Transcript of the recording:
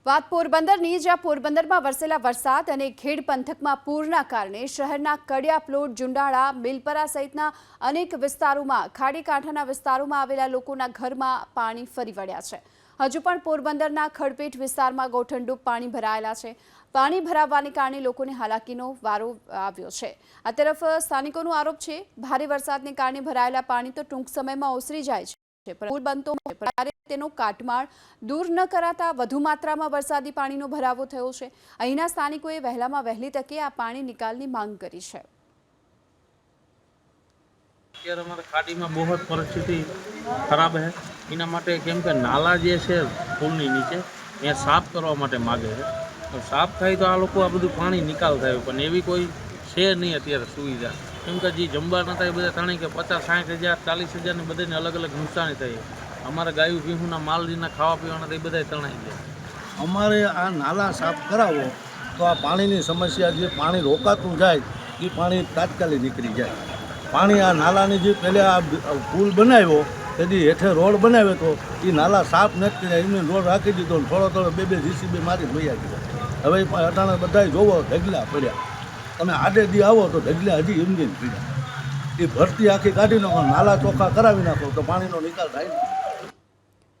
વાત પોરબંદરની, જ્યાં પોરબંદરમાં વરસેલા વરસાદ અને ખેડ પંથકમાં પૂરના કારણે શહેરના કડિયા પ્લોટ, જુંડાળા, મિલપરા સહિતના અનેક વિસ્તારોમાં ખાડી કાંઠાના વિસ્તારોમાં આવેલા લોકોના ઘરમાં પાણી ફરી વળ્યા છે। હજુ પણ પોરબંદરના ખડપેટ વિસ્તારમાં ગોઠણડૂબ પાણી ભરાયેલા છે। પાણી ભરાવાને કારણે લોકોને હાલાકીનો વારો આવ્યો છે। આ તરફ સ્થાનિકોનો આરોપ છે, ભારે વરસાદને કારણે ભરાયેલા પાણી તો ટૂંક સમયમાં ઓસરી જાય છે। પુલ બનતો તેનો કાટમાળ દૂર ન કરાતા વધુ માત્રામાં વરસાદી પાણીનો ભરાવો થયો છે। અહીંના સ્થાનિકોએ વહેલામાં વહેલી તકે આ પાણી નિકાલની માંગ કરી છે। અત્યારે અમારે ખાડીમાં બહુ જ પરિસ્થિતિ ખરાબ છે। એના માટે કેમ કે નાલા જે છે પુલની નીચે એ સાફ કરવા માટે માગે છે। તો સાફ થાય તો આ લોકો આ બધું પાણી નિકાલ થાય, પણ એવી કોઈ છે નહીં અત્યારે સુવિધા। કેમ કે જે જમવા નતા એ બધા તણાઈ કે 50-60 હજાર 40 હજારની બધાને અલગ અલગ નુકસાની થઈ। અમારા ગાયું ભીહુના માલજીના ખાવા પીવાના એ બધા તણાઈ ગયા। અમારે આ નાલા સાફ કરાવો તો આ પાણીની સમસ્યા, જે પાણી રોકાતું જાય એ પાણી તાત્કાલિક નીકળી જાય। પાણી આ નાલાની જે પહેલાં આ પુલ બનાવ્યો તેથી હેઠે રોડ બનાવ્યો તો એ નાલા સાફ નથી કર્યા, એમને રોડ રાખી દીધો, થોડો બે જીસીબી મારી વૈયા ગયા। હવે અટાણે બધા જોવો ઢગલા પડ્યા, તમે આડે દી આવો તો ઢગલા હજી એમ જ પડ્યા। એ ભરતી આખી કાઢી નાખો, નાલા ચોખ્ખા કરાવી નાખો તો પાણીનો નિકાલ થાય ને।